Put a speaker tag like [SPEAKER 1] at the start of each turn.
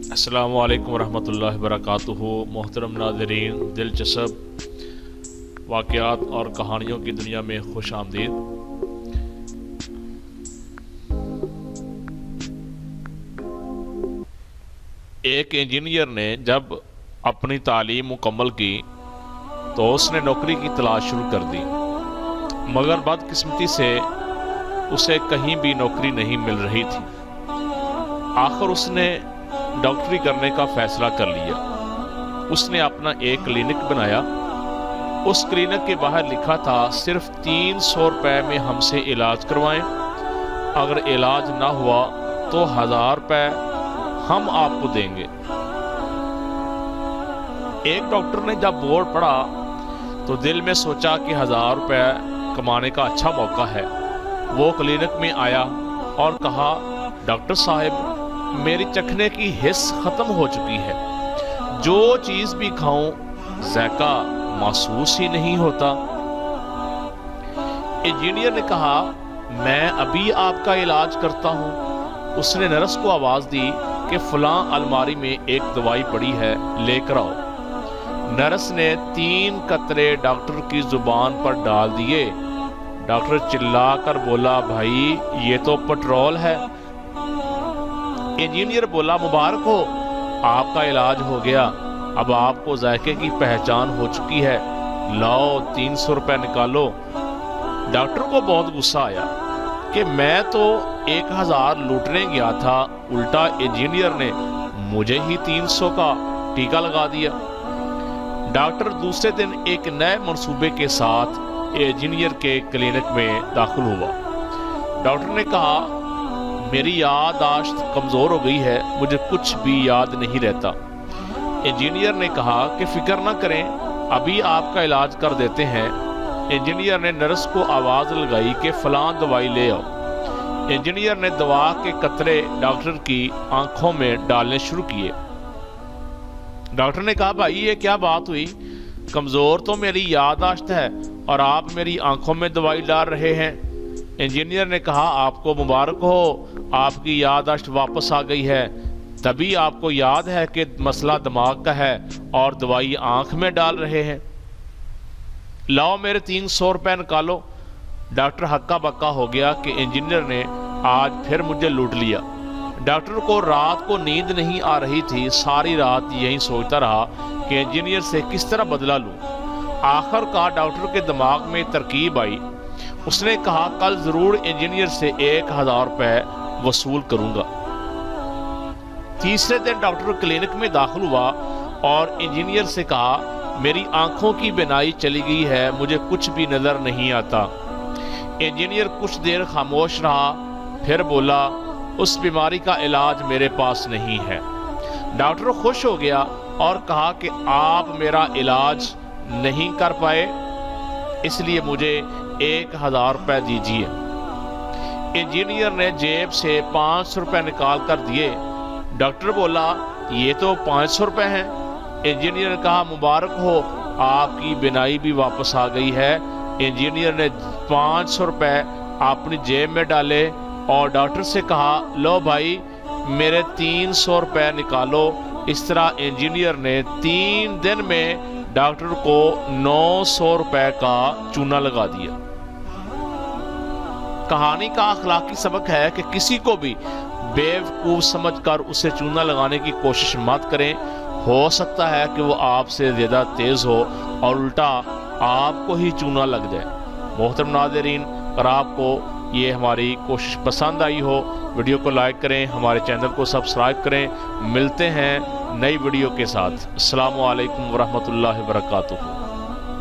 [SPEAKER 1] अस्सलामु अलैकुम रहमतुल्लाहि वबरकातुहू। मोहतरम नाज़रीन, दिलचस्प वाक़यात और कहानियों की दुनिया में खुश आमदीद। एक इंजीनियर ने जब अपनी तालीम मुकम्मल की तो उसने नौकरी की तलाश शुरू कर दी, मगर बदकिस्मती से उसे कहीं भी नौकरी नहीं मिल रही थी। आखिर उसने डॉक्टरी करने का फैसला कर लिया। उसने अपना एक क्लिनिक बनाया। उस क्लिनिक के बाहर लिखा था, सिर्फ 300 रुपये में हमसे इलाज करवाएं, अगर इलाज ना हुआ तो 1000 रुपये हम आपको देंगे। एक डॉक्टर ने जब बोर्ड पढ़ा तो दिल में सोचा कि 1000 रुपये कमाने का अच्छा मौका है। वो क्लिनिक में आया और कहा, डॉक्टर साहब, मेरी चखने की हिस्स खत्म हो चुकी है। जो चीज भी खाऊं ज़ायका महसूस ही नहीं होता। इंजीनियर ने कहा, मैं अभी आपका इलाज करता हूं। उसने नर्स को आवाज दी कि फलां अलमारी में एक दवाई पड़ी है, लेकर आओ। नर्स ने 3 कतरे डॉक्टर की जुबान पर डाल दिए। डॉक्टर चिल्लाकर बोला, भाई ये तो पेट्रोल है। इंजीनियर बोला, मुबारक हो, आपका इलाज हो गया। अब आपको जायके की पहचान हो चुकी है। लाओ 300 रुपये निकालो। डॉक्टर को बहुत गुस्सा आया कि मैं तो 1000 लूटने गया था, उल्टा इंजीनियर ने मुझे ही 300 का टीका लगा दिया। डॉक्टर दूसरे दिन एक नए मंसूबे के साथ इंजीनियर के क्लिनिक में दाखिल हुआ। डॉक्टर ने कहा, मेरी याददाश्त कमज़ोर हो गई है, मुझे कुछ भी याद नहीं रहता। इंजीनियर ने कहा कि फिक्र ना करें, अभी आपका इलाज कर देते हैं। इंजीनियर ने नर्स को आवाज़ लगाई कि फलां दवाई ले आओ। इंजीनियर ने दवा के कतरे डॉक्टर की आंखों में डालने शुरू किए। डॉक्टर ने कहा, भाई ये क्या बात हुई? कमज़ोर तो मेरी याददाश्त है और आप मेरी आंखों में दवाई डाल रहे हैं। इंजीनियर ने कहा, आपको मुबारक हो, आपकी याददाश्त वापस आ गई है। तभी आपको याद है कि मसला दिमाग का है और दवाई आंख में डाल रहे हैं। लाओ मेरे 300 रुपये निकालो। डॉक्टर हक्का बक्का हो गया कि इंजीनियर ने आज फिर मुझे लूट लिया। डॉक्टर को रात को नींद नहीं आ रही थी। सारी रात यही सोचता रहा कि इंजीनियर से किस तरह बदला लूं। आखिरकार डॉक्टर के दिमाग में तरकीब आई। उसने कहा, कल जरूर इंजीनियर से 1000 रुपये वसूल करूंगा। तीसरे दिन डॉक्टर क्लिनिक में दाखिल हुआ और इंजीनियर से कहा, मेरी आंखों की बीनाई चली गई है, मुझे कुछ भी नजर नहीं आता। इंजीनियर कुछ देर खामोश रहा, फिर बोला, उस बीमारी का इलाज मेरे पास नहीं है। डॉक्टर खुश हो गया और कहा कि आप मेरा इलाज नहीं कर पाए, इसलिए मुझे 1000 रुपये दीजिए। इंजीनियर ने जेब से 500 रुपये निकाल कर दिए। डॉक्टर बोला, ये तो 500 रुपये हैं। इंजीनियर ने कहा, मुबारक हो, आपकी बीनाई भी वापस आ गई है। इंजीनियर ने 500 रुपये अपनी जेब में डाले और डॉक्टर से कहा, लो भाई मेरे 300 रुपये निकालो। इस तरह इंजीनियर ने 3 दिन में डॉक्टर को 900 रुपये का चूना लगा दिया। कहानी का अखलाकी सबक है कि किसी को भी बेवकूफ समझकर उसे चूना लगाने की कोशिश मत करें। हो सकता है कि वो आपसे ज़्यादा तेज़ हो और उल्टा आपको ही चूना लग जाए। मोहतरम नाज़रीन, अगर आपको ये हमारी कोशिश पसंद आई हो, वीडियो को लाइक करें, हमारे चैनल को सब्सक्राइब करें। मिलते हैं नई वीडियो के साथ। अस्सलामु अलैकुम वरहमतुल्लाहि वबरकातुहू।